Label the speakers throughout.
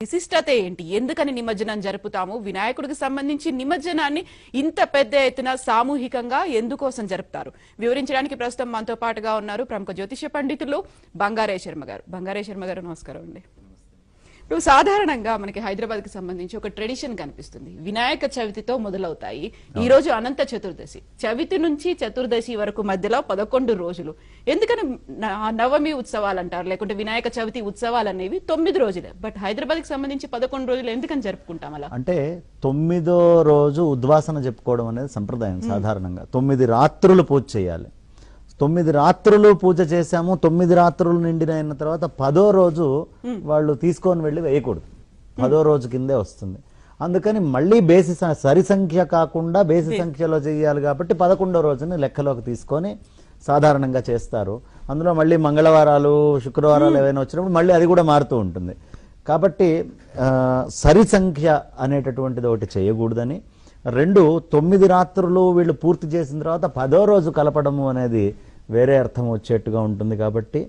Speaker 1: విశిష్టత ఏంటి? ఎందుకని నిమజ్జనం జరుపుతాము? వినాయకుడికి సంబంధించి నిమజ్జనాన్ని ఇంత పెద్ద ఎత్తున సామూహికంగా ఎందుకోసం జరుపుతారు? వివరించడానికి ప్రస్తుతం మనతో పాటుగా ఉన్నారు ప్రముఖ జ్యోతిష పండితులు బంగారయ్య శర్మ గారు. బంగారయ్య శర్మ గారు, నమస్కారం అండి. ఇప్పుడు సాధారణంగా మనకి హైదరాబాద్ కి సంబంధించి ఒక ట్రెడిషన్ కనిపిస్తుంది. వినాయక చవితితో మొదలవుతాయి. ఈ రోజు అనంత చతుర్దశి, చవితి నుంచి చతుర్దశి వరకు మధ్యలో 11 రోజులు. ఎందుకని నవమి ఉత్సవాలు అంటారు, లేకుంటే వినాయక చవితి ఉత్సవాలు అనేవి 9 రోజులే. బట్ హైదరాబాద్ కి సంబంధించి 11 రోజులు ఎందుకని జరుపుకుంటాం అలా?
Speaker 2: అంటే 9వ రోజు ఉద్వాసన చెప్పుకోవడం అనేది సంప్రదాయం. సాధారణంగా 9 రాత్రులు పూజ చేయాలి. 9 రాత్రులు పూజ చేశాము, 9 రాత్రులు నిండిన తర్వాత 10వ రోజు వాళ్ళు తీసుకొని వెళ్ళి వేయకూడదు. 10వ రోజు కిందే వస్తుంది. అందుకని మళ్ళీ బేసి సరి సంఖ్య కాకుండా బేసి సంఖ్యలో చేయాలి కాబట్టి 11వ రోజుని లెక్కలోకి తీసుకొని సాధారణంగా చేస్తారు. అందులో మళ్ళీ మంగళవారాలు శుక్రవారాలు ఏవైనా వచ్చినప్పుడు మళ్ళీ అది కూడా మారుతూ ఉంటుంది. కాబట్టి సరి సంఖ్య అనేటటువంటిది ఒకటి చేయకూడదని, 9 రాత్రులు వీళ్ళు పూర్తి చేసిన తర్వాత 10వ రోజు కలపడము అనేది వేరే అర్థం వచ్చేట్టుగా ఉంటుంది. కాబట్టి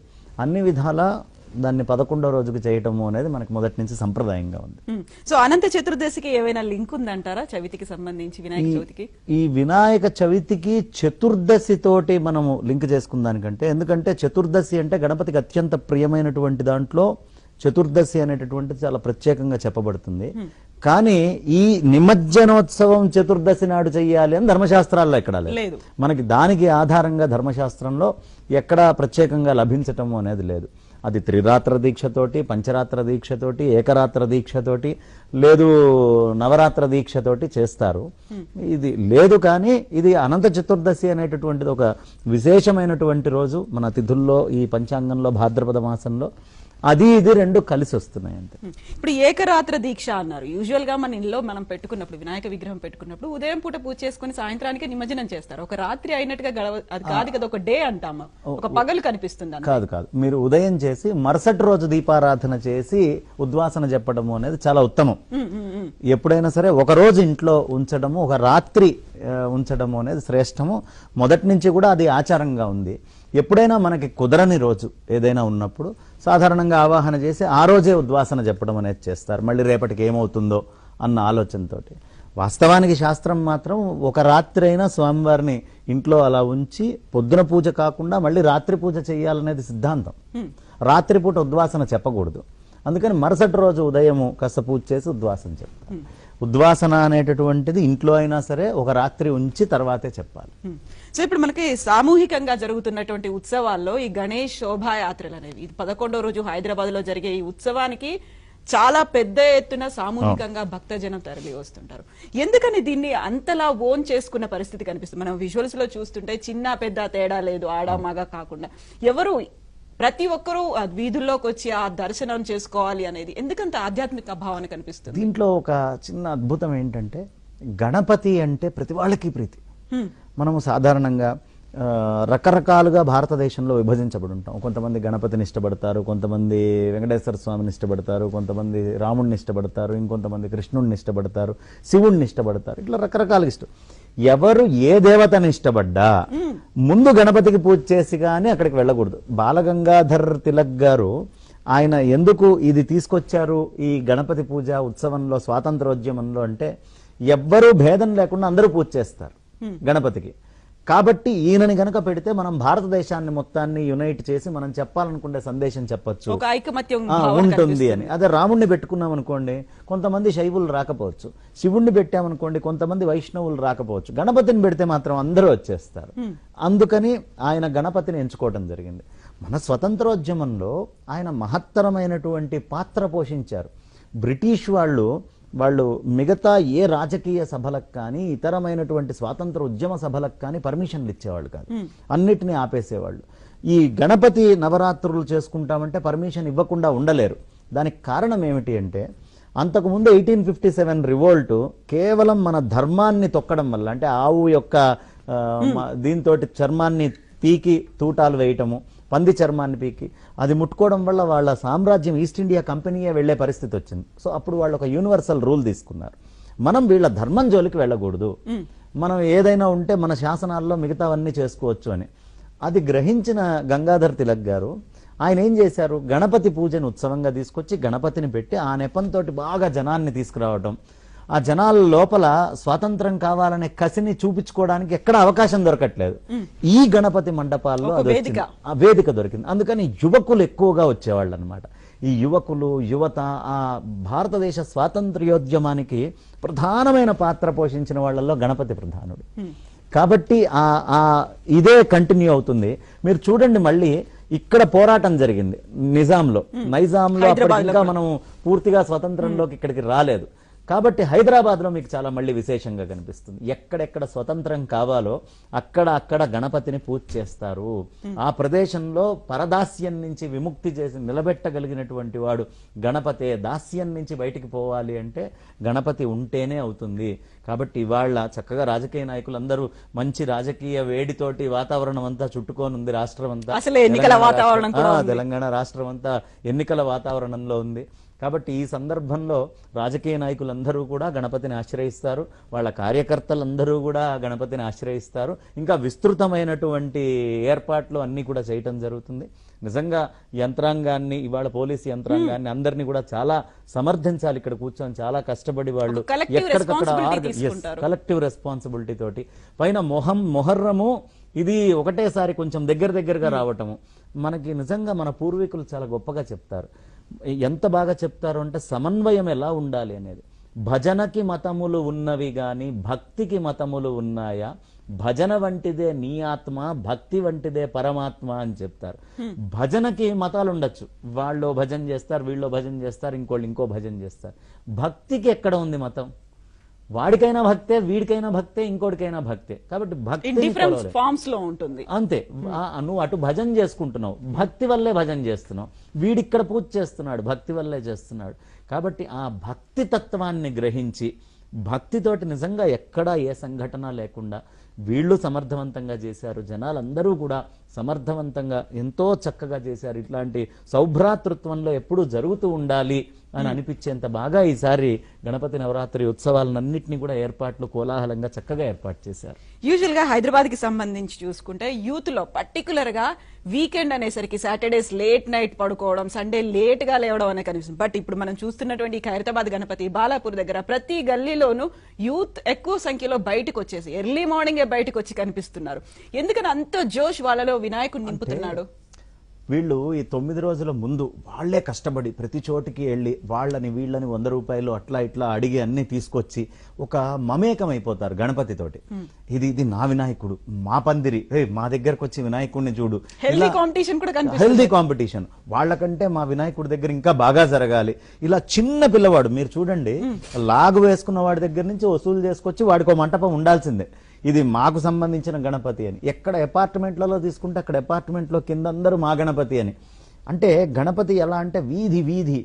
Speaker 2: అన్ని విధాలా దాన్ని 11వ రోజుకి చేయటము అనేది మనకి మొదటి నుంచి సంప్రదాయంగా ఉంది.
Speaker 1: సో అనంత చతుర్దశికి ఏమైనా లింక్ ఉందంటారా చవితికి సంబంధించి, వినాయక చవితికి?
Speaker 2: ఈ వినాయక చవితికి చతుర్దశి తోటి మనము లింక్ చేసుకున్న దానికంటే, ఎందుకంటే చతుర్దశి అంటే గణపతికి అత్యంత ప్రియమైనటువంటి దాంట్లో చతుర్దశి అనేటటువంటిది చాలా ప్రత్యేకంగా చెప్పబడుతుంది. కానీ ఈ నిమజ్జనోత్సవం చతుర్దశి నాడు చెయ్యాలి అని ధర్మశాస్త్రాల్లో ఎక్కడా లేదు. మనకి దానికి ఆధారంగా ధర్మశాస్త్రంలో ఎక్కడా ప్రత్యేకంగా లభించటము అనేది లేదు. అది త్రిరాత్ర దీక్షతోటి, పంచరాత్ర దీక్షతోటి, ఏకరాత్ర దీక్షతోటి, లేదు నవరాత్ర దీక్షతోటి చేస్తారు. ఇది లేదు. కానీ ఇది అనంత చతుర్దశి అనేటటువంటిది ఒక విశేషమైనటువంటి రోజు మన తిథుల్లో, ఈ పంచాంగంలో భాద్రపద మాసంలో అది ఇది రెండు కలిసి వస్తున్నాయి అంతే.
Speaker 1: ఇప్పుడు ఏకరాత్ర దీక్ష అన్నారు. యూజువల్ గా మన ఇల్లు మనం పెట్టుకున్నప్పుడు, వినాయక విగ్రహం పెట్టుకున్నప్పుడు ఉదయం పూట పూజ చేసుకుని సాయంత్రానికి నిమజ్జనం చేస్తారు. ఒక రాత్రి అయినట్టుగా అది కాదు కదా, ఒక డే అంటాము, ఒక పగలు కనిపిస్తుంది.
Speaker 2: కాదు కాదు, మీరు ఉదయం చేసి మరుసటి రోజు దీపారాధన చేసి ఉద్వాసన చెప్పడము అనేది చాలా ఉత్తమం. ఎప్పుడైనా సరే ఒక రోజు ఇంట్లో ఉంచడము, ఒక రాత్రి ఉంచడము అనేది శ్రేష్టము. మొదటి నుంచి కూడా అది ఆచారంగా ఉంది. ఎప్పుడైనా మనకి కుదరని రోజు ఏదైనా ఉన్నప్పుడు సాధారణంగా ఆవాహన చేసి ఆ రోజే ఉద్వాసన చెప్పడం అనేది చేస్తారు, మళ్ళీ రేపటికి ఏమవుతుందో అన్న ఆలోచనతోటి. వాస్తవానికి శాస్త్రం మాత్రం ఒక రాత్రి అయినా స్వామివారిని ఇంట్లో అలా ఉంచి పొద్దున పూజ కాకుండా మళ్ళీ రాత్రి పూజ చేయాలనేది సిద్ధాంతం. రాత్రిపూట ఉద్వాసన చెప్పకూడదు. అందుకని మరుసటి రోజు ఉదయము కాస్త పూజ చేసి ఉద్వాసన చెప్తారు. ఉద్వాసన అనేటటువంటిది ఇంట్లో అయినా సరే ఒక రాత్రి ఉంచి తర్వాతే చెప్పాలి.
Speaker 1: సో ఇప్పుడు మనకి సామూహికంగా జరుగుతున్నటువంటి ఉత్సవాల్లో ఈ గణేష్ శోభాయాత్రలు అనేవి, ఇది 11వ రోజు హైదరాబాద్ లో జరిగే ఈ ఉత్సవానికి చాలా పెద్ద ఎత్తున సామూహికంగా భక్తజనం తరలి వస్తుంటారు. ఎందుకని దీన్ని అంతలా ఓన్ చేసుకున్న పరిస్థితి కనిపిస్తుంది? మనం విజువల్స్ లో చూస్తుంటే చిన్న పెద్ద తేడా లేదు, ఆడామాగా కాకుండా ఎవరు ప్రతి ఒక్కరూ వీధుల్లోకి వచ్చి ఆ దర్శనం చేసుకోవాలి అనేది ఎందుకంత ఆధ్యాత్మిక భావన కనిపిస్తుంది?
Speaker 2: దీంట్లో ఒక చిన్న అద్భుతం ఏంటంటే, గణపతి అంటే ప్రతి వాళ్ళకి ప్రీతి. మనము సాధారణంగా రకరకాలుగా భారతదేశంలో విభజించబడి ఉంటాం. కొంతమంది గణపతిని ఇష్టపడతారు, కొంతమంది వెంకటేశ్వర స్వామిని ఇష్టపడతారు, కొంతమంది రాముడిని ఇష్టపడతారు, ఇంకొంతమంది కృష్ణుడిని ఇష్టపడతారు, శివుడిని ఇష్టపడతారు. ఇట్లా రకరకాలుగా ఇష్టం. ఎవరు ఏ దేవతని ఇష్టపడ్డా ముందు గణపతికి పూజ చేసి కానీ అక్కడికి వెళ్ళకూడదు. బాలగంగాధర్ తిలక్ గారు ఆయన ఎందుకు ఇది తీసుకొచ్చారు ఈ గణపతి పూజ ఉత్సవంలో, స్వాతంత్రోద్యమంలో అంటే, ఎవ్వరూ భేదం లేకుండా అందరూ పూజ చేస్తారు గణపతికి. కాబట్టి ఈయనని గనక పెడితే మనం భారతదేశాన్ని మొత్తాన్ని యునైట్ చేసి మనం చెప్పాలనుకునే సందేశం చెప్పొచ్చు, ఉంటుంది అని. అదే రాముడిని పెట్టుకున్నాం అనుకోండి, కొంతమంది శైవులు రాకపోవచ్చు. శివుణ్ణి పెట్టామనుకోండి, కొంతమంది వైష్ణవులు రాకపోవచ్చు. గణపతిని పెడితే మాత్రం అందరూ వచ్చేస్తారు. అందుకని ఆయన గణపతిని ఎంచుకోవడం జరిగింది. మన స్వతంత్రోద్యమంలో ఆయన మహత్తరమైనటువంటి పాత్ర పోషించారు. బ్రిటిష్ వాళ్ళు మిగతా ఏ రాజకీయ సభలకు కానీ ఇతరమైనటువంటి స్వాతంత్ర ఉద్యమ సభలకు కానీ పర్మిషన్లు ఇచ్చేవాళ్ళు కాదు, అన్నిటినీ ఆపేసేవాళ్ళు. ఈ గణపతి నవరాత్రులు చేసుకుంటామంటే పర్మిషన్ ఇవ్వకుండా ఉండలేరు. దానికి కారణం ఏమిటి అంటే, అంతకుముందు 1857 రివోల్ట్ కేవలం మన ధర్మాన్ని తొక్కడం వల్ల, అంటే ఆవు యొక్క దీంతో చర్మాన్ని పీకి తూటాలు వేయటము, పంది చర్మాన్ని పీకి అది ముట్టుకోవడం వల్ల వాళ్ళ సామ్రాజ్యం ఈస్ట్ ఇండియా కంపెనీయే వెళ్లే పరిస్థితి వచ్చింది. సో అప్పుడు వాళ్ళు ఒక యూనివర్సల్ రూల్ తీసుకున్నారు, మనం వీళ్ళ ధర్మం జోలికి వెళ్ళకూడదు, మనం ఏదైనా ఉంటే మన శాసనాల్లో మిగతావన్నీ చేసుకోవచ్చు అని. అది గ్రహించిన గంగాధర్ తిలక్ గారు ఆయన ఏం చేశారు, గణపతి పూజను ఉత్సవంగా తీసుకొచ్చి గణపతిని పెట్టి ఆ నెపంతో బాగా జనాన్ని తీసుకురావడం, ఆ జనాల లోపల స్వాతంత్రం కావాలనే కసిని చూపించుకోవడానికి ఎక్కడ అవకాశం దొరకట్లేదు. ఈ గణపతి మండపాల్లో అది వచ్చింది, ఆ వేదిక దొరికింది. అందుకని యువకులు ఎక్కువగా వచ్చేవాళ్ళు అనమాట. ఈ యువకులు, యువత ఆ భారతదేశ స్వాతంత్ర్యోద్యమానికి ప్రధానమైన పాత్ర పోషించిన వాళ్ళల్లో గణపతి ప్రధానుడు. కాబట్టి ఇదే కంటిన్యూ అవుతుంది. మీరు చూడండి, మళ్ళీ ఇక్కడ పోరాటం జరిగింది నైజాంలో అప్పటికి ఇంకా మనం పూర్తిగా స్వతంత్రంలోకి ఇక్కడికి రాలేదు. కాబట్టి హైదరాబాద్లో మీకు చాలా మళ్ళీ విశేషంగా కనిపిస్తుంది. ఎక్కడెక్కడ స్వతంత్రం కావాలో అక్కడ గణపతిని పూజ చేస్తారు. ఆ ప్రదేశంలో పరదాస్యం నుంచి విముక్తి చేసి నిలబెట్టగలిగినటువంటి వాడు గణపతే. దాస్యం నుంచి బయటికి పోవాలి అంటే గణపతి ఉంటేనే అవుతుంది. కాబట్టి ఇవాళ చక్కగా రాజకీయ నాయకులందరూ మంచి రాజకీయ వేడితోటి వాతావరణం అంతా చుట్టుకొని ఉంది. రాష్ట్రం అంతా తెలంగాణ రాష్ట్రం అంతా ఎన్నికల వాతావరణంలో ఉంది. కాబట్టి ఈ సందర్భంలో రాజకీయ నాయకులందరూ కూడా గణపతిని ఆశ్రయిస్తారు, వాళ్ళ కార్యకర్తలందరూ కూడా గణపతిని ఆశ్రయిస్తారు. ఇంకా విస్తృతమైనటువంటి ఏర్పాట్లు అన్ని కూడా చేయటం జరుగుతుంది. నిజంగా యంత్రాంగాన్ని, ఇవాళ పోలీసు యంత్రాంగాన్ని అందరినీ కూడా చాలా సమర్థించాలి. ఇక్కడ కూర్చొని చాలా కష్టపడి వాళ్ళు ఎక్కడికక్కడ కలెక్టివ్ రెస్పాన్సిబిలిటీ తోటి పైన మొహర్రము ఇది ఒకటేసారి కొంచెం దగ్గరగా రావటము. మనకి నిజంగా మన పూర్వీకులు చాలా గొప్పగా చెప్తారు. ఎంత బాగా చెప్తారు అంటే సమన్వయం ఎలా ఉండాలి అనేది. భజనకి మతములు ఉన్నవి గాని భక్తికి మతములు ఉన్నాయా, భజన వంటిదే నీ ఆత్మ, భక్తి వంటిదే పరమాత్మ అని చెప్తారు. భజనకి మతాలు ఉండొచ్చు, వాళ్ళు భజన చేస్తారు, వీళ్ళు భజన చేస్తారు, ఇంకోళ్ళు ఇంకో భజన చేస్తారు. భక్తికి ఎక్కడ ఉంది మతం? వాడికైనా భక్తే, వీడికైనా భక్తే, ఇంకోటికైనా భక్తే. కాబట్టి భక్తి
Speaker 1: ఫార్మ్స్ లో ఉంటుంది
Speaker 2: అంతే. నువ్వు అటు భజన చేసుకుంటున్నావు, భక్తి వల్లే భజన చేస్తున్నావు. వీడిక్కడ పూజ చేస్తున్నాడు, భక్తి వల్లే చేస్తున్నాడు. కాబట్టి ఆ భక్తి తత్వాన్ని గ్రహించి భక్తితోటి నిజంగా ఎక్కడా ఏ సంఘటన లేకుండా వీళ్ళు సమర్థవంతంగా చేశారు. జనాలందరూ కూడా సమర్థవంతంగా ఎంతో చక్కగా చేశారు. ఇట్లాంటి సౌభ్రాతృత్వంలో ఎప్పుడూ జరుగుతూ ఉండాలి అని అనిపించేంత బాగా ఈసారి గణపతి నవరాత్రి ఉత్సవాలన్నింటినీ కూడా ఏర్పాట్లు కోలాహలంగా చక్కగా ఏర్పాటు చేశారు.
Speaker 1: యూజువల్ గా హైదరాబాద్ కి సంబంధించి చూసుకుంటే యూత్ లో పర్టికులర్ గా వీకెండ్ అనేసరికి సాటర్డేస్ లేట్ నైట్ పడుకోవడం, సండే లేట్ గా లేవడం అనే కనిపిస్తుంది. బట్ ఇప్పుడు మనం చూస్తున్నటువంటి ఖైరతాబాద్ గణపతి, బాలాపూర్ దగ్గర ప్రతి గల్లీలోనూ యూత్ ఎక్కువ సంఖ్యలో బయటకు వచ్చేసి ఎర్లీ మార్నింగే బయటకు వచ్చి కనిపిస్తున్నారు. ఎందుకని అంత జోష్ వాళ్ళలో వినాయకుడు నింపుతున్నాడు?
Speaker 2: వీళ్ళు ఈ 9 రోజుల ముందు వాళ్లే కష్టపడి ప్రతి చోటికి వెళ్ళి వాళ్ళని వీళ్ళని 100 రూపాయలు అట్లా ఇట్లా అడిగి అన్ని తీసుకొచ్చి ఒక మమేకం అయిపోతారు గణపతితోటి. ఇది నా వినాయకుడు, మా పందిరి, మా దగ్గరకు వచ్చి వినాయకుడిని చూడు. Healthy competition. వాళ్ళకంటే మా వినాయకుడి దగ్గర ఇంకా బాగా జరగాలి. ఇలా చిన్న పిల్లవాడు మీరు చూడండి, లాగు వేసుకున్న వాడి దగ్గర నుంచి వసూలు చేసుకొచ్చి వాడికి మంటపం ఉండాల్సిందే. ఇది మాకు సంబంధించిన గణపతి అని. ఎక్కడ అపార్ట్మెంట్లలో తీసుకుంటే అక్కడ అపార్ట్మెంట్లో కింద అందరూ మా గణపతి అని. అంటే గణపతి ఎలా అంటే వీధి,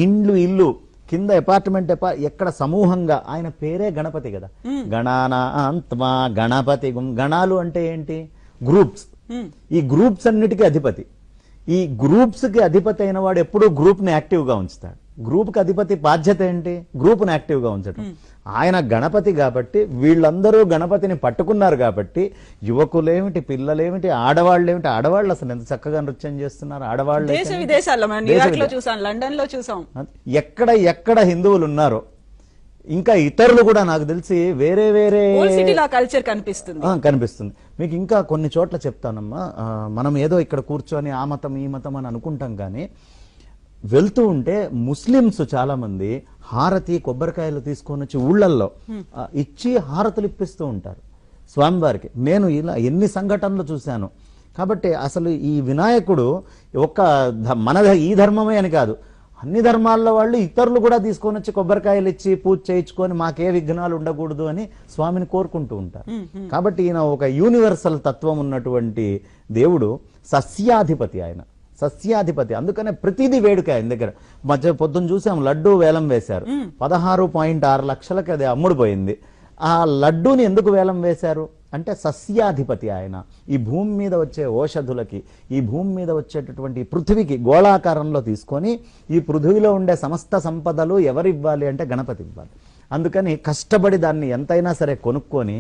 Speaker 2: ఇల్లు కింద అపార్ట్మెంట్ ఎక్కడ సమూహంగా, ఆయన పేరే గణపతి కదా. గణానాంత్మా గణపతి. గణాలు అంటే ఏంటి? గ్రూప్స్. ఈ గ్రూప్స్ అన్నిటికీ అధిపతి. ఈ గ్రూప్స్ కి అధిపతి అయిన వాడు ఎప్పుడూ గ్రూప్ ని యాక్టివ్ గా ఉంచుతాడు. గ్రూప్ కి అధిపతి బాధ్యత ఏంటి? గ్రూప్ ని యాక్టివ్ గా ఉంచడం. ఆయన గణపతి కాబట్టి వీళ్ళందరూ గణపతిని పట్టుకున్నారు కాబట్టి యువకులేమిటి, పిల్లలేమిటి, ఆడవాళ్ళేమిటి, ఆడవాళ్ళు అసలు ఎంత చక్కగా నృత్యం చేస్తున్నారు. ఆడవాళ్ళు ఎక్కడ హిందువులు ఉన్నారో ఇంకా ఇతరులు కూడా నాకు తెలిసి వేరే
Speaker 1: కల్చర్
Speaker 2: కనిపిస్తుంది. మీకు ఇంకా కొన్ని చోట్ల చెప్తానమ్మా. మనం ఏదో ఇక్కడ కూర్చొని ఆ మతం ఈ మతం అని అనుకుంటాం, కానీ వెళ్తూ ఉంటే ముస్లింస్ చాలా మంది హారతి, కొబ్బరికాయలు తీసుకొని వచ్చి ఊళ్ళల్లో ఇచ్చి హారతులు ఇప్పిస్తూ ఉంటారు స్వామివారికి. నేను ఇలా ఎన్ని సంఘటనలు చూశాను. కాబట్టి అసలు ఈ వినాయకుడు మన ఈ ధర్మమే అని కాదు, అన్ని ధర్మాల్లో వాళ్ళు ఇతరులు కూడా తీసుకొని వచ్చి కొబ్బరికాయలు ఇచ్చి పూజ చేయించుకొని మాకే విఘ్నాలు ఉండకూడదు అని స్వామిని కోరుకుంటూ ఉంటారు. కాబట్టి ఈయన ఒక యూనివర్సల్ తత్వం ఉన్నటువంటి దేవుడు, సస్యాధిపతి. ఆయన సస్యాధిపతి. అందుకనే ప్రతిదీ వేడుక ఆయన దగ్గర. మధ్య పొద్దున్న చూసాం, లడ్డూ వేలం వేశారు. 16.6 లక్షలకి అది అమ్ముడుపోయింది. ఆ లడ్డూని ఎందుకు వేలం వేశారు అంటే సస్యాధిపతి ఆయన. ఈ భూమి మీద వచ్చే ఓషధులకి, ఈ భూమి మీద వచ్చేటటువంటి పృథివీకి గోళాకారంలో తీసుకొని ఈ పృథివీలో ఉండే సమస్త సంపదలు ఎవరివ్వాలి అంటే గణపతి ఇవ్వాలి. అందుకని కష్టపడి దాన్ని ఎంతైనా సరే కొనుక్కొని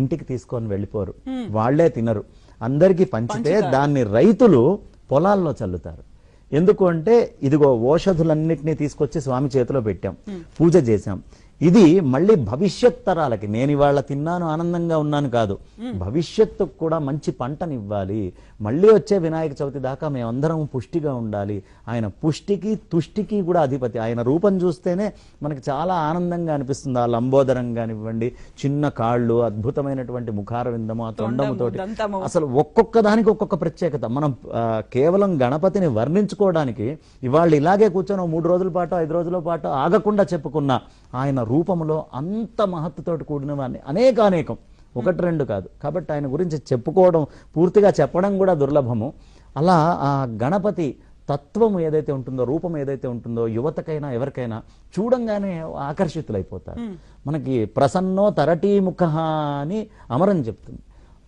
Speaker 2: ఇంటికి తీసుకొని వెళ్ళిపోరు, వాళ్లే తినరు. అందరికీ పంచితే దాన్ని రైతులు పొలాల్లో చల్లుతారు. ఎందుకు అంటే ఇదిగో ఓషధులన్నిటినీ తీసుకొచ్చి స్వామి చేతిలో పెట్టాం, పూజ చేశాం, ఇది మళ్ళీ భవిష్యత్ తరాలకి, నేను ఇవాళ తిన్నాను ఆనందంగా ఉన్నాను కాదు, భవిష్యత్తుకు కూడా మంచి పంటనివ్వాలి, మళ్ళీ వచ్చే వినాయక చవితి దాకా మేమందరం పుష్టిగా ఉండాలి. ఆయన పుష్టికి తుష్టికి కూడా అధిపతి. ఆయన రూపం చూస్తేనే మనకి చాలా ఆనందంగా అనిపిస్తుంది. ఆ లంబోదరం కానివ్వండి, చిన్న కాళ్ళు, అద్భుతమైనటువంటి ముఖారవిందము, ఆ తొండముతోటి, అసలు ఒక్కొక్క దానికి ఒక్కొక్క ప్రత్యేకత. మనం కేవలం గణపతిని వర్ణించుకోవడానికి ఇవాళ ఇలాగే కూర్చొని 3 రోజుల పాటు 5 రోజుల పాటు ఆగకుండా చెప్పుకున్న ఆయన రూపంలో అంత మహత్తుతోటి కూడినవాన్ని అనేకం, 1-2 కాదు. కాబట్టి ఆయన గురించి చెప్పుకోవడం, పూర్తిగా చెప్పడం కూడా దుర్లభము. అలా ఆ గణపతి తత్వం ఏదైతే ఉంటుందో, రూపం ఏదైతే ఉంటుందో, యువతకైనా ఎవరికైనా చూడంగానే ఆకర్షితులైపోతారు. మనకి ప్రసన్నో తరటీముఖ అని అమరం చెప్తుంది.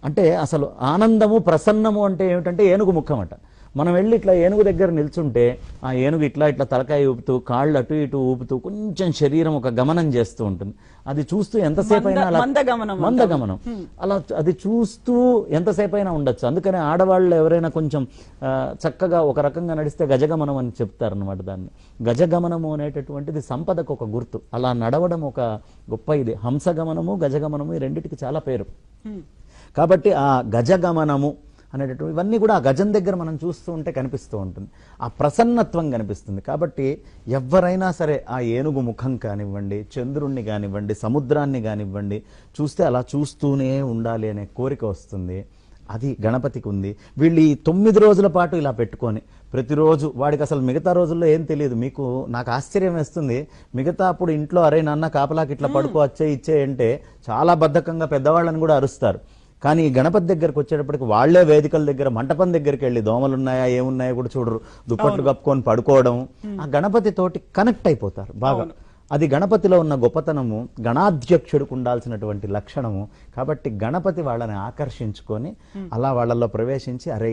Speaker 2: అంటే అసలు ఆనందము ప్రసన్నము అంటే ఏమిటంటే ఏనుగు ముఖం అట. మనం వెళ్ళి ఇట్లా ఏనుగు దగ్గర నిల్చుంటే ఆ ఏనుగు ఇట్లా తలకాయ ఊపుతూ, కాళ్ళు అటు ఇటు ఊపుతూ, కొంచెం శరీరం ఒక గమనం చేస్తూ ఉంటుంది. అది చూస్తూ ఎంతసేపు అయినా మందగమనం అలా అది చూస్తూ ఎంతసేపు అయినా ఉండొచ్చు. అందుకనే ఆడవాళ్ళు ఎవరైనా కొంచెం చక్కగా ఒక రకంగా నడిస్తే గజగమనం అని చెప్తారనమాట. దాన్ని గజగమనము అనేటటువంటిది సంపదకు ఒక గుర్తు. అలా నడవడం ఒక గొప్ప ఇది. హంసగమనము, గజగమనము ఈ రెండిటికి చాలా పేరు. కాబట్టి ఆ గజగమనము అనేటటువంటి ఇవన్నీ కూడా ఆ గజం దగ్గర మనం చూస్తూ ఉంటే కనిపిస్తూ ఉంటుంది. ఆ ప్రసన్నత్వం కనిపిస్తుంది. కాబట్టి ఎవరైనా సరే ఆ ఏనుగు ముఖం కానివ్వండి, చంద్రుణ్ణి కానివ్వండి, సముద్రాన్ని కానివ్వండి చూస్తే అలా చూస్తూనే ఉండాలి అనే కోరిక వస్తుంది. అది గణపతికి ఉంది. వీళ్ళు ఈ 9 రోజుల పాటు ఇలా పెట్టుకొని ప్రతిరోజు, వాడికి అసలు మిగతా రోజుల్లో ఏం తెలియదు. నాకు ఆశ్చర్యం వేస్తుంది. మిగతా అప్పుడు ఇంట్లో అరే నాన్న కాపలాకి ఇట్లా పడుకో ఇచ్చే అంటే చాలా బద్ధకంగా పెద్దవాళ్ళని కూడా అరుస్తారు. కానీ ఈ గణపతి దగ్గరకు వచ్చేటప్పటికి వాళ్లే వేదికల దగ్గర, మంటపం దగ్గరికి వెళ్ళి దోమలున్నాయా ఏమున్నాయా కూడా చూడరు, దుప్పట్లు కప్పుకొని పడుకోవడం, ఆ గణపతి తోటి కనెక్ట్ అయిపోతారు బాగా. అది గణపతిలో ఉన్న గొప్పతనము, గణాధ్యక్షుడికి ఉండాల్సినటువంటి లక్షణము. కాబట్టి గణపతి వాళ్ళని ఆకర్షించుకొని అలా వాళ్ళల్లో ప్రవేశించి, అరే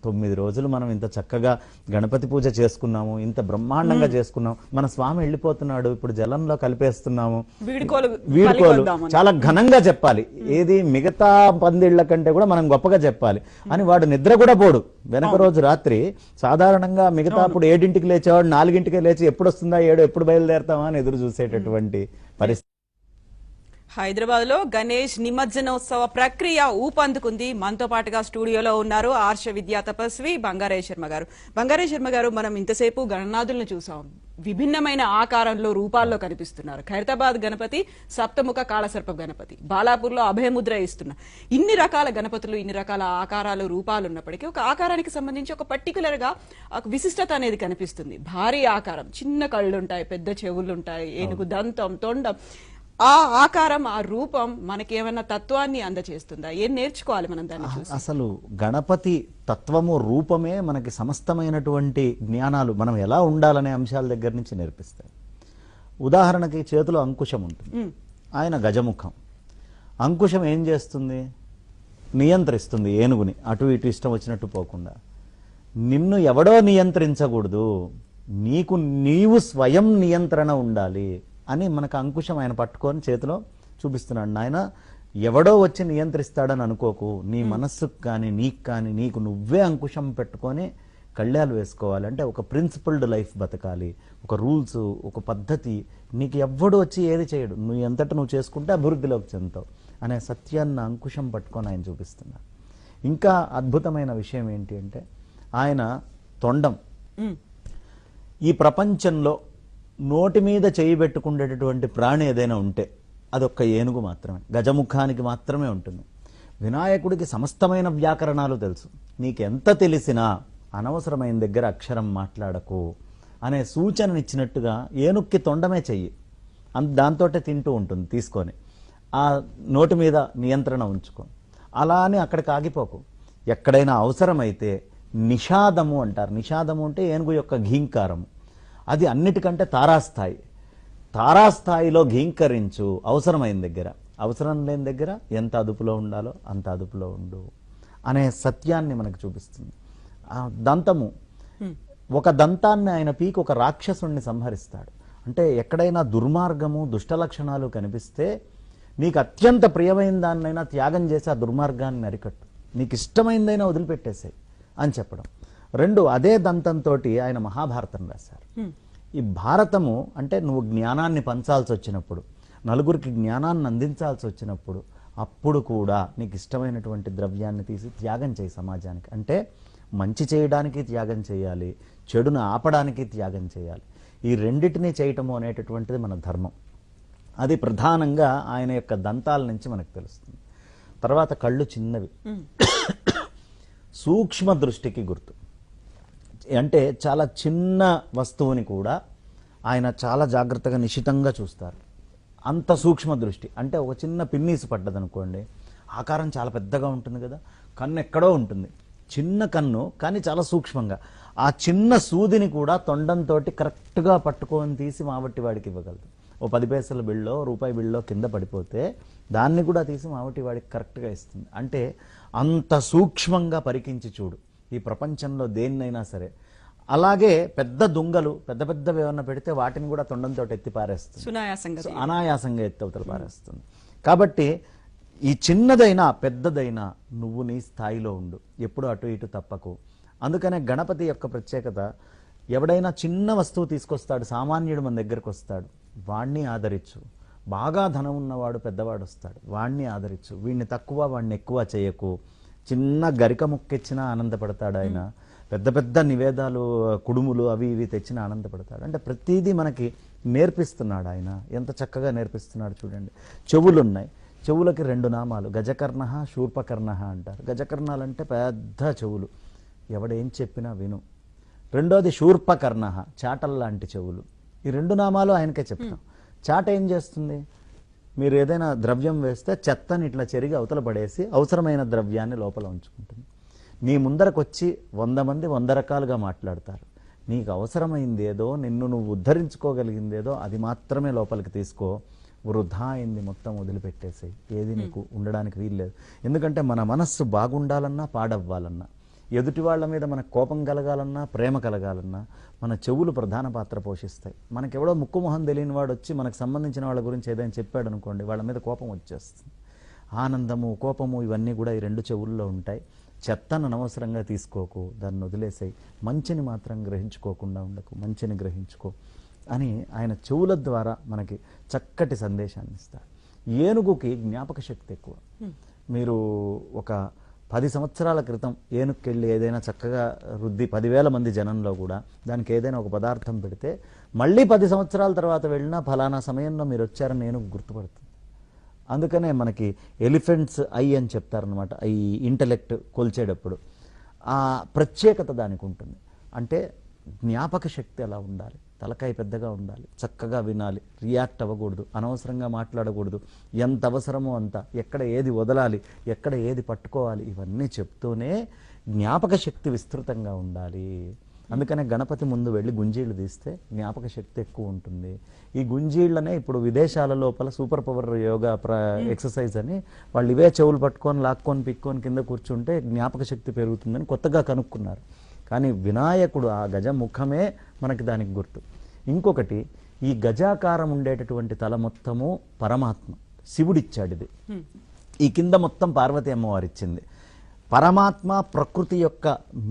Speaker 2: 9 రోజులు మనం ఇంత చక్కగా గణపతి పూజ చేసుకున్నాము, ఇంత బ్రహ్మాండంగా చేసుకున్నాం, మన స్వామి వెళ్ళిపోతున్నాడు, ఇప్పుడు జలంలో కలిపేస్తున్నాము, వీడుకోలు చాలా ఘనంగా చెప్పాలి. ఏది మిగతా పందిళ్ల కంటే కూడా మనం గొప్పగా చెప్పాలి అని వాడు నిద్ర కూడా పోడు. వెనక రోజు రాత్రి సాధారణంగా మిగతా అప్పుడు 7ంటికి లేచేవాడు, 4ంటికే లేచి ఎప్పుడు వస్తుందా 7 ఎప్పుడు బయలుదేరతామా అని ఎదురు చూసేటటువంటి పరిస్థితి.
Speaker 1: హైదరాబాద్ లో గణేష్ నిమజ్జనోత్సవ ప్రక్రియ ఊపందుకుంది. మనతో పాటుగా స్టూడియోలో ఉన్నారు ఆర్ష విద్యా తపస్వి బంగారయ్య శర్మ గారు. బంగారయ్య శర్మ గారు, మనం ఇంతసేపు గణనాథులను చూసాం, విభిన్నమైన ఆకారంలో రూపాల్లో కనిపిస్తున్నారు. ఖైరతాబాద్ గణపతి సప్తముఖ కాళసర్ప గణపతి, బాలాపూర్ లో అభయముద్ర ఇస్తున్న, ఇన్ని రకాల గణపతులు, ఇన్ని రకాల ఆకారాలు, రూపాలు ఉన్నప్పటికీ ఒక ఆకారానికి సంబంధించి ఒక పర్టికులర్ గా ఒక విశిష్టత అనేది కనిపిస్తుంది. భారీ ఆకారం, చిన్న కళ్ళుంటాయి, పెద్ద చెవులుంటాయి, ఏనుగు దంతం, తొండం, ఆ ఆకారం, ఆ రూపం మనకేమన్నా తత్వాన్ని అందచేస్తుందా? ఏం నేర్చుకోవాలి మనం దాన్ని చూసి?
Speaker 2: అసలు గణపతి తత్వము, రూపమే మనకి సమస్తమైనటువంటి జ్ఞానాలు, మనం ఎలా ఉండాలనే అంశాల దగ్గర నుంచి నేర్పిస్తాయి. ఉదాహరణకి చేతిలో అంకుశం ఉంటుంది, ఆయన గజముఖం. అంకుశం ఏం చేస్తుంది? నియంత్రిస్తుంది ఏనుగుని, అటు ఇటు ఇష్టం వచ్చినట్టు పోకుండా. నిన్ను ఎవడో నియంత్రించకూడదు, నీవు స్వయం నియంత్రణ ఉండాలి అని మనకు అంకుశం ఆయన పట్టుకొని చేతిలో చూపిస్తున్నాడు. నాయన ఎవడో వచ్చి నియంత్రిస్తాడని అనుకోకు, నీ మనస్సుకు కానీ నీకు కానీ నీకు నువ్వే అంకుశం పెట్టుకొని కళ్యాలు వేసుకోవాలి. అంటే ఒక ప్రిన్సిపల్డ్ లైఫ్ బతకాలి, ఒక రూల్స్, ఒక పద్ధతి. నీకు ఎవ్వడు వచ్చి ఏది చేయడు, నువ్వు ఎంతట నువ్వు చేసుకుంటే అభివృద్ధిలోకి చెందుతావు అనే సత్యాన్ని అంకుశం పట్టుకొని ఆయన చూపిస్తున్నాడు. ఇంకా అద్భుతమైన విషయం ఏంటి అంటే ఆయన తొండం. ఈ ప్రపంచంలో నోటి మీద చేయి పెట్టుకునేటటువంటి ప్రాణి ఏదైనా ఉంటే అదొక్క ఏనుగు మాత్రమే, గజముఖానికి మాత్రమే ఉంటుంది. వినాయకుడికి సమస్తమైన వ్యాకరణాలు తెలుసు. నీకెంత తెలిసినా అనవసరమైన దగ్గర అక్షరం మాట్లాడకు అనే సూచననిచ్చినట్టుగా ఏనుక్కి తొండమే చెయ్యి, దాంతో తింటూ ఉంటుంది తీసుకొని. ఆ నోటి మీద నియంత్రణ ఉంచుకో. అలా అని అక్కడికి ఆగిపోకు. ఎక్కడైనా అవసరమైతే నిషాదము అంటారు. నిషాదము అంటే ఏనుగు యొక్క ఘీంకారము. అది అన్నిటికంటే తారాస్థాయిలో ఘీంకరించు అవసరమైన దగ్గర. అవసరం లేని దగ్గర ఎంత అదుపులో ఉండాలో అంత అదుపులో ఉండు అనే సత్యాన్ని మనకు చూపిస్తుంది. ఆ దంతము, ఒక దంతాన్ని ఆయన పీకి ఒక రాక్షసుణ్ణి సంహరిస్తాడు. అంటే ఎక్కడైనా దుర్మార్గము, దుష్ట లక్షణాలు కనిపిస్తే నీకు అత్యంత ప్రియమైన దాన్నైనా త్యాగం చేసి ఆ దుర్మార్గాన్ని అరికట్టు, నీకు ఇష్టమైందైనా వదిలిపెట్టేసాయి అని చెప్పడం. రెండు, అదే దంతంతో ఆయన మహాభారతం రాశారు. ఈ భారతము అంటే నువ్వు జ్ఞానాన్ని పంచాల్సి వచ్చినప్పుడు, నలుగురికి జ్ఞానాన్ని అందించాల్సి వచ్చినప్పుడు, అప్పుడు కూడా నీకు ఇష్టమైనటువంటి ద్రవ్యాన్ని తీసి త్యాగం చేయి సమాజానికి. అంటే మంచి చేయడానికి త్యాగం చేయాలి, చెడును ఆపడానికి త్యాగం చేయాలి. ఈ రెండిటినీ చేయటము అనేటటువంటిది మన ధర్మం. అది ప్రధానంగా ఆయన యొక్క దంతాల నుంచి మనకు తెలుస్తుంది. తర్వాత కళ్ళు చిన్నవి, సూక్ష్మ దృష్టికి గుర్తు. అంటే చాలా చిన్న వస్తువుని కూడా ఆయన చాలా జాగ్రత్తగా నిశితంగా చూస్తారు. అంత సూక్ష్మ దృష్టి. అంటే ఒక చిన్న పిన్నీసు పడ్డదనుకోండి, ఆకారం చాలా పెద్దగా ఉంటుంది కదా, కన్ను ఎక్కడో ఉంటుంది, చిన్న కన్ను కానీ చాలా సూక్ష్మంగా. ఆ చిన్న సూదిని కూడా తొండంతో కరెక్ట్గా పట్టుకొని తీసి మావట్టి వాడికి ఇవ్వగలదు. ఓ 10 పైసల బిళ్ళో రూపాయి బిళ్ళో కింద పడిపోతే దాన్ని కూడా తీసి మావటి వాడికి కరెక్ట్గా ఇస్తుంది. అంటే అంత సూక్ష్మంగా పరికించి చూడు ఈ ప్రపంచంలో దేన్నైనా సరే. అలాగే పెద్ద దుంగలు పెద్ద పెద్దవి ఏమన్నా పెడితే వాటిని కూడా తొండంతో ఎత్తి పారేస్తుంది, అనాయాసంగా ఎత్తి అవతల పారేస్తుంది. కాబట్టి ఈ చిన్నదైనా పెద్దదైనా నువ్వు నీ స్థాయిలో ఉండు, ఎప్పుడు అటు ఇటు తప్పకు. అందుకనే గణపతి యొక్క ప్రత్యేకత, ఎవడైనా చిన్న వస్తువు తీసుకొస్తాడు, సామాన్యుడు మన దగ్గరకు వస్తాడు, వాణ్ణి ఆదరించు. బాగా ధనం ఉన్నవాడు పెద్దవాడు వస్తాడు, వాణ్ణి ఆదరించు. వీడిని తక్కువ వాడిని ఎక్కువ చేయకు. చిన్న గరిక ముక్కెచ్చినా ఆనందపడతాడు ఆయన, పెద్ద పెద్ద నివేదాలు కుడుములు అవి ఇవి తెచ్చినా ఆనందపడతాడు. అంటే ప్రతిదీ మనకి నేర్పిస్తున్నాడు ఆయన. ఎంత చక్కగా నేర్పిస్తున్నాడు చూడండి. చెవులున్నాయి, చెవులకి 2 నామాలు, గజకర్ణ శూర్పకర్ణ అంటారు. గజకర్ణాలంటే పెద్ద చెవులు, ఎవడేం చెప్పినా విను. రెండోది శూర్పకర్ణ, చాటల్లాంటి చెవులు. ఈ 2 నామాలు ఆయనకే చెప్తాం. చాట ఏం చేస్తుంది, మీరు ఏదైనా ద్రవ్యం వేస్తే చెత్తని ఇట్లా చెరిగి అవతల పడేసి అవసరమైన ద్రవ్యాన్ని లోపల ఉంచుకుంటుంది. నీ ముందరకు వచ్చి 100 మంది 100 రకాలుగా మాట్లాడతారు. నీకు అవసరమైంది ఏదో, నిన్ను నువ్వు ఉద్ధరించుకోగలిగిందేదో అది మాత్రమే లోపలికి తీసుకో. వృధా అయింది మొత్తం వదిలిపెట్టేసి, ఏది నీకు ఉండడానికి వీల్లేదు. ఎందుకంటే మన మనస్సు బాగుండాలన్నా పాడవ్వాలన్నా, ఎదుటి వాళ్ళ మీద మనకు కోపం కలగాలన్నా ప్రేమ కలగాలన్నా మన చెవులు ప్రధాన పాత్ర పోషిస్తాయి. మనకెవడో ముక్కు మొహం తెలియని వాడు వచ్చి మనకు సంబంధించిన వాళ్ళ గురించి ఏదైనా చెప్పాడు అనుకోండి, వాళ్ళ మీద కోపం వచ్చేస్తుంది. ఆనందము కోపము ఇవన్నీ కూడా ఈ 2 చెవుల్లో ఉంటాయి. చెత్తను అనవసరంగా తీసుకోకు, దాన్ని వదిలేసాయి. మంచిని మాత్రం గ్రహించుకోకుండా ఉండకు, మంచిని గ్రహించుకో అని ఆయన చెవుల ద్వారా మనకి చక్కటి సందేశాన్ని ఇస్తాడు. ఏనుగుకి జ్ఞాపక శక్తి ఎక్కువ. మీరు ఒక 10 సంవత్సరాల క్రితం ఏనుగుకెళ్ళి ఏదైనా చక్కగా రుద్ది 10,000 మంది జనంలో కూడా దానికి ఏదైనా ఒక పదార్థం పెడితే మళ్ళీ 10 సంవత్సరాల తర్వాత వెళ్ళినా ఫలానా సమయంలో మీరు వచ్చారని ఏనుగు గుర్తుపడుతుంది. అందుకనే మనకి ఎలిఫెంట్స్ ఐ అని చెప్తారనమాట, ఈ ఇంటలెక్ట్ కొల్చేటప్పుడు. ఆ ప్రత్యేకత దానికి ఉంటుంది. అంటే జ్ఞాపక శక్తి అలా ఉండాలి, తలకాయ పెద్దగా ఉండాలి, చక్కగా వినాలి, రియాక్ట్ అవ్వకూడదు, అనవసరంగా మాట్లాడకూడదు, ఎంత అవసరమో అంత, ఎక్కడ ఏది వదలాలి, ఎక్కడ ఏది పట్టుకోవాలి, ఇవన్నీ చెప్తూనే జ్ఞాపక శక్తి విస్తృతంగా ఉండాలి. అందుకనే గణపతి ముందు వెళ్ళి గుంజీళ్ళు తీస్తే జ్ఞాపక శక్తి ఎక్కువ ఉంటుంది. ఈ గుంజీళ్ళనే ఇప్పుడు విదేశాల లోపల సూపర్ పవర్ యోగా ఎక్సర్సైజ్ అని వాళ్ళు ఇవే చెవులు పట్టుకొని లాక్కొని పిక్కొని కింద కూర్చుంటే జ్ఞాపక శక్తి పెరుగుతుందని కొత్తగా కనుక్కున్నారు. కానీ వినాయకుడు ఆ గజ ముఖమే మనకి దానికి గుర్తు. ఇంకొకటి, ఈ గజాకారం ఉండేటటువంటి తల మొత్తము పరమాత్మ శివుడిచ్చాడు. ఇది ఈ కింద మొత్తం పార్వతీ అమ్మవారు ఇచ్చింది. పరమాత్మ ప్రకృతి యొక్క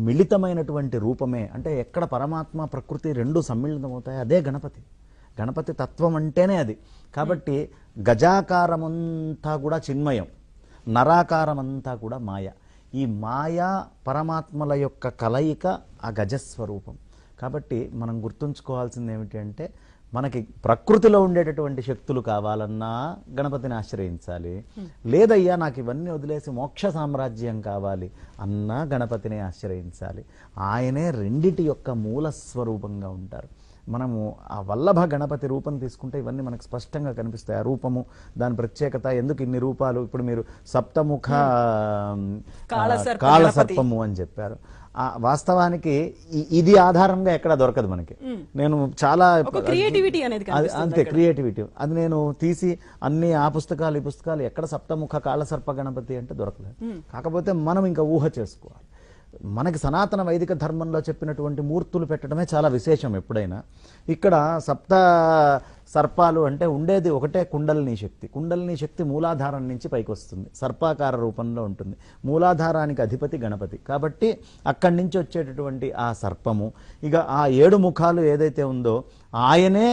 Speaker 2: మిళితమైనటువంటి రూపమే. అంటే ఎక్కడ పరమాత్మ ప్రకృతి 2 సమ్మిళితమవుతాయి అదే గణపతి. గణపతి తత్వం అంటేనే అది. కాబట్టి గజాకారమంతా కూడా చిన్మయం, నరాకారమంతా కూడా మాయ. ఈ మాయా పరమాత్మల యొక్క కలయిక ఆ గజస్వరూపం. కాబట్టి మనం గుర్తుంచుకోవాల్సింది ఏమిటి అంటే, మనకి ప్రకృతిలో ఉండేటటువంటి శక్తులు కావాలన్నా గణపతిని ఆశ్రయించాలి. లేదయ్యా నాకు ఇవన్నీ వదిలేసి మోక్ష సామ్రాజ్యం కావాలి అన్నా గణపతిని ఆశ్రయించాలి. ఆయనే రెండిటి యొక్క మూల స్వరూపంగా ఉంటారు. మనము ఆ వల్లభ గణపతి రూపం తీసుకుంటే ఇవన్నీ మనకు స్పష్టంగా కనిపిస్తాయి. ఆ రూపము, దాని ప్రత్యేకత, ఎందుకు ఇన్ని రూపాలు. ఇప్పుడు మీరు సప్తముఖ కాళసర్పము అని చెప్పారు. వాస్తవానికి ఇది ఆధారంగా ఎక్కడ దొరకదు మనకి. నేను చాలా అంతే క్రియేటివిటీ అది నేను తీసి అన్ని ఆ పుస్తకాలు ఈ పుస్తకాలు ఎక్కడ సప్తముఖ కాళసర్ప గణపతి అంటే దొరకలేదు. కాకపోతే మనం ఇంకా ఊహ చేసుకోవాలి. మనకి సనాతన వైదిక ధర్మంలో చెప్పినటువంటి మూర్తులు పెట్టడమే చాలా విశేషం. ఎప్పుడైనా ఇక్కడ సప్త సర్పాలు అంటే ఉండేది ఒకటే కుండలిని శక్తి. కుండలిని శక్తి మూలాధారం నుంచి పైకి వస్తుంది, సర్పాకార రూపంలో ఉంటుంది. మూలాధారానికి అధిపతి గణపతి కాబట్టి అక్కడి నుంచి వచ్చేటటువంటి ఆ సర్పము, ఇక ఆ 7 ముఖాలు ఏదైతే ఉందో ఆయనే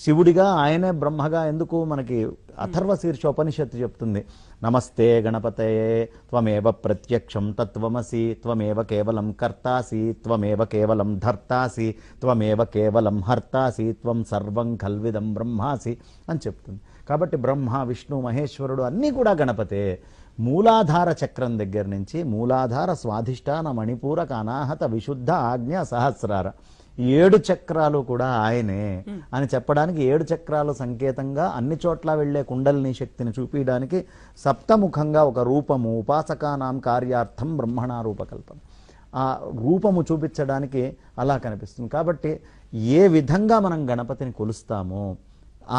Speaker 2: శివుడిగా, ఆయనే బ్రహ్మగా. ఎందుకు మనకి అథర్వ శీర్షోపనిషత్తు చెప్తుంది, నమస్తే గణపతయే త్వమేవ ప్రత్యక్షం తత్వమసి త్వమేవ కేవలం కర్తాసి త్వమేవ కేవలం ధర్తాసి త్వమేవ కేవలం హర్తాసి త్వం సర్వం కల్విదం బ్రహ్మాసి అని చెప్తుంది. కాబట్టి బ్రహ్మ విష్ణు మహేశ్వరుడు అన్నీ కూడా గణపతే. మూలాధార చక్రం దగ్గర నుంచి మూలాధార స్వాధిష్టాన మణిపూరక అనాహత విశుద్ధ ఆజ్ఞ సహస్రార 7 చక్రాలు కూడా ఆయనే అని చెప్పడానికి 7 చక్రాలు సంకేతంగా అన్ని చోట్ల వెళ్లే కుండలిని శక్తిని చూపించడానికి సప్తముఖంగా ఒక రూపము, ఉపాసకానాం కార్యార్థం బ్రహ్మణా రూపకల్పన, ఆ రూపము చూపించడానికి అలా కనిపిస్తుంది. కాబట్టి ఏ విధంగా మనం గణపతిని కొలుస్తామో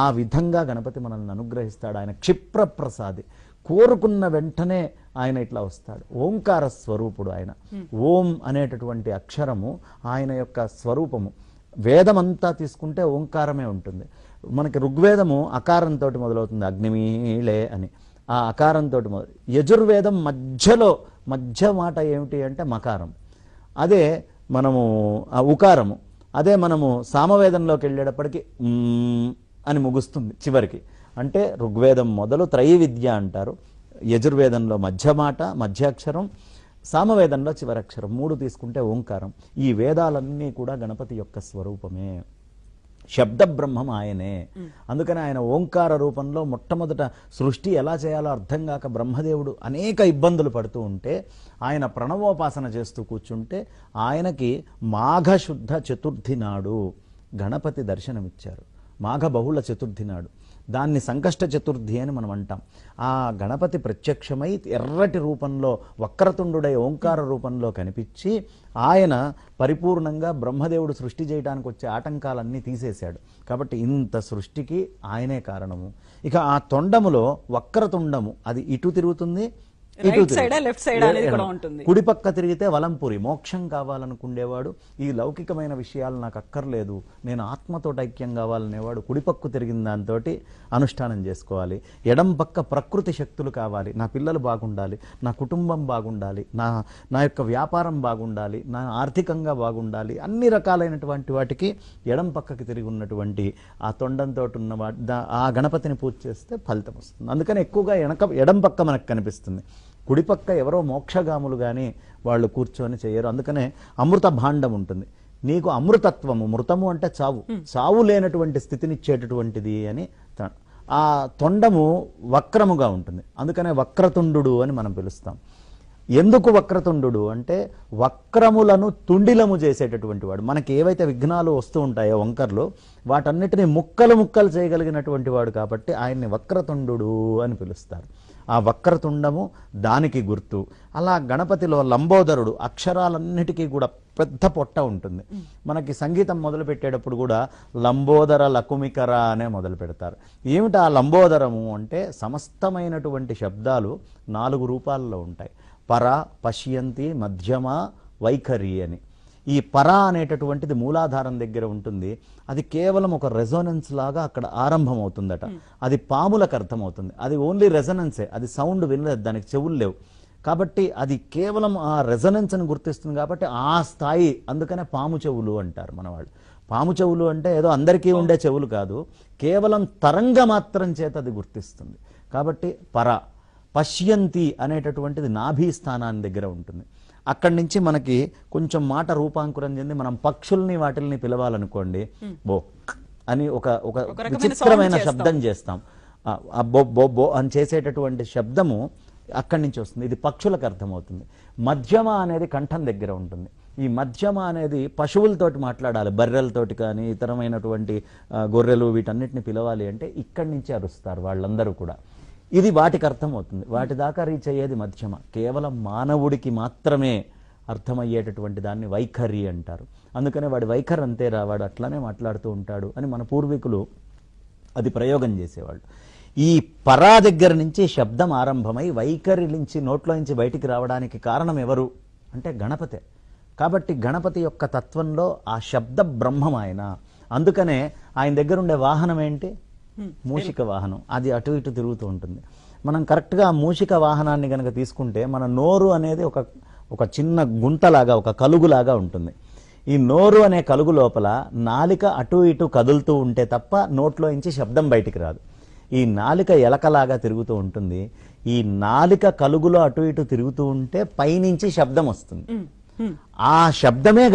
Speaker 2: ఆ విధంగా గణపతి మనల్ని అనుగ్రహిస్తాడు. ఆయన క్షిప్ర ప్రసాది, కోరుకున్న వెంటనే ఆయన ఇట్లా వస్తాడు. ఓంకార స్వరూపుడు ఆయన. ఓం అనేటటువంటి అక్షరము ఆయన యొక్క స్వరూపము. వేదమంతా తీసుకుంటే ఓంకారమే ఉంటుంది. మనకి ఋగ్వేదము అకారంతో మొదలవుతుంది, అగ్నిమీళే అని. ఆ అకారంతో మొదలు. యజుర్వేదం మధ్య మాట ఏమిటి అంటే మకారం. అదే మనము ఆ ఉకారము. అదే మనము సామవేదంలోకి వెళ్ళేటప్పటికి అని ముగుస్తుంది చివరికి. అంటే ఋగ్వేదం మొదలు త్రైవిద్య అంటారు. యజుర్వేదంలో మధ్య మాట, మధ్యాక్షరం, సామవేదంలో చివరక్షరం, 3 తీసుకుంటే ఓంకారం. ఈ వేదాలన్నీ కూడా గణపతి యొక్క స్వరూపమే. శబ్ద బ్రహ్మం ఆయనే. అందుకని ఆయన ఓంకార రూపంలో మొట్టమొదట సృష్టి ఎలా చేయాలో అర్థం కాక బ్రహ్మదేవుడు అనేక ఇబ్బందులు పడుతూ ఉంటే ఆయన ప్రణవోపాసన చేస్తూ కూర్చుంటే ఆయనకి మాఘశుద్ధ చతుర్థి నాడు గణపతి దర్శనమిచ్చారు. మాఘ బహుళ చతుర్థి నాడు. దాన్ని సంకష్ట చతుర్థి అని మనం అంటాం. ఆ గణపతి ప్రత్యక్షమై ఎర్రటి రూపంలో వక్రతుండుడై ఓంకార రూపంలో కనిపించి ఆయన పరిపూర్ణంగా బ్రహ్మదేవుడు సృష్టి చేయడానికి వచ్చే ఆటంకాలన్నీ తీసేశాడు. కాబట్టి ఇంత సృష్టికి ఆయనే కారణము. ఇక ఆ తొండములో వక్రతుండము, అది ఇటు తిరుగుతుంది, కుడి పక్క తిరిగితే వలంపురి. మోక్షం కావాలనుకునేవాడు, ఈ లౌకికమైన విషయాలు నాకు అక్కర్లేదు, నేను ఆత్మతో ఐక్యం కావాలనేవాడు కుడిపక్కు తిరిగిన దాంతో అనుష్ఠానం చేసుకోవాలి. ఎడం పక్క ప్రకృతి శక్తులు కావాలి, నా పిల్లలు బాగుండాలి, నా కుటుంబం బాగుండాలి, నా యొక్క వ్యాపారం బాగుండాలి, నా ఆర్థికంగా బాగుండాలి, అన్ని రకాలైనటువంటి వాటికి ఎడం పక్కకి తిరిగి ఉన్నటువంటి ఆ తొండంతో ఉన్న ఆ గణపతిని పూజ చేస్తే ఫలితం వస్తుంది. అందుకని ఎక్కువగా ఎడం పక్క మనకు కనిపిస్తుంది. కుడిపక్క ఎవరో మోక్షగాములు కానీ వాళ్ళు కూర్చొని చేయరు. అందుకనే అమృత భాండం ఉంటుంది. నీకు అమృతత్వము, మృతము అంటే చావు, చావు లేనటువంటి స్థితినిచ్చేటటువంటిది అని. ఆ తొండము వక్రముగా ఉంటుంది. అందుకనే వక్రతుండు అని మనం పిలుస్తాం. ఎందుకు వక్రతుండు అంటే వక్రములను తుండిలము చేసేటటువంటి వాడు. మనకి ఏవైతే విఘ్నాలు వస్తూ ఉంటాయో వంకర్లు, వాటన్నిటిని ముక్కలు చేయగలిగినటువంటి వాడు కాబట్టి ఆయన్ని వక్రతుండు అని పిలుస్తారు. ఆ వక్రతుండము దానికి గుర్తు. అలా గణపతిలో లంబోదరుడు, అక్షరాలన్నిటికీ కూడా పెద్ద పొట్ట ఉంటుంది. మనకి సంగీతం మొదలు పెట్టేటప్పుడు కూడా లంబోదర లకుమికర అనే మొదలు పెడతారు. ఏమిటి ఆ లంబోదరము అంటే సమస్తమైనటువంటి శబ్దాలు 4 రూపాల్లో ఉంటాయి. పర, పశ్యంతి, మధ్యమ, వైఖరి అని. ఈ పర అనేటటువంటిది మూలాధారం దగ్గర ఉంటుంది. అది కేవలం ఒక రెజోనెన్స్ లాగా అక్కడ ఆరంభం అవుతుందట. అది పాములకు అర్థమవుతుంది. అది ఓన్లీ రెజనెన్సే, అది సౌండ్ వినలేదు, దానికి చెవులు లేవు. కాబట్టి అది కేవలం ఆ రెజనెన్స్ని గుర్తిస్తుంది. కాబట్టి ఆ స్థాయి, అందుకనే పాము చెవులు అంటారు మన వాళ్ళు. పాము చెవులు అంటే ఏదో అందరికీ ఉండే చెవులు కాదు, కేవలం తరంగ మాత్రం చేత అది గుర్తిస్తుంది. కాబట్టి పర. పశ్యంతి అనేటటువంటిది నాభీ స్థానాన్ని దగ్గర ఉంటుంది. అక్కడి నుంచి మనకి కొంచెం మాట రూపాంకురం చెంది మనం పక్షుల్ని వాటిల్ని పిలవాలనుకోండి, బో అని ఒక విచిత్రమైన శబ్దం చేస్తాం. బో బో బో అని చేసేటటువంటి శబ్దము అక్కడి నుంచి వస్తుంది. ఇది పక్షులకు అర్థమవుతుంది. మధ్యమ అనేది కంఠం దగ్గర ఉంటుంది. ఈ మధ్యమ అనేది పశువులతోటి మాట్లాడాలి, బర్రెలతోటి కానీ ఇతరమైనటువంటి గొర్రెలు వీటన్నిటిని పిలవాలి అంటే ఇక్కడి నుంచి అరుస్తారు వాళ్ళందరూ కూడా. ఇది వాటికి అర్థమవుతుంది. వాటి దాకా రీచ్ అయ్యేది మధ్యమ. కేవలం మానవుడికి మాత్రమే అర్థమయ్యేటటువంటి దాన్ని వైఖరి అంటారు. అందుకనే వాడి వైఖరి అంతేరా, వాడు అట్లానే మాట్లాడుతూ ఉంటాడు అని మన పూర్వీకులు అది ప్రయోగం చేసేవాళ్ళు. ఈ పరా దగ్గర నుంచి శబ్దం ఆరంభమై వైఖరి నుంచి నోట్లో నుంచి బయటికి రావడానికి కారణం ఎవరు అంటే గణపతే. కాబట్టి గణపతి యొక్క తత్వంలో ఆ శబ్ద బ్రహ్మం ఆయన. అందుకనే ఆయన దగ్గర ఉండే వాహనం ఏంటి? మూషిక వాహనం. అది అటు ఇటు తిరుగుతూ ఉంటుంది. మనం కరెక్ట్గా ఆ మూషిక వాహనాన్ని కనుక తీసుకుంటే మన నోరు అనేది ఒక చిన్న గుంటలాగా, ఒక కలుగులాగా ఉంటుంది. ఈ నోరు అనే కలుగు లోపల నాలిక అటు ఇటు కదులుతూ ఉంటే తప్ప నోట్లో నుంచి శబ్దం బయటికి రాదు. ఈ నాలిక ఎలకలాగా తిరుగుతూ ఉంటుంది. ఈ నాలిక కలుగులో అటు ఇటు తిరుగుతూ ఉంటే పైనుంచి శబ్దం వస్తుంది. ఆ శబ్దమే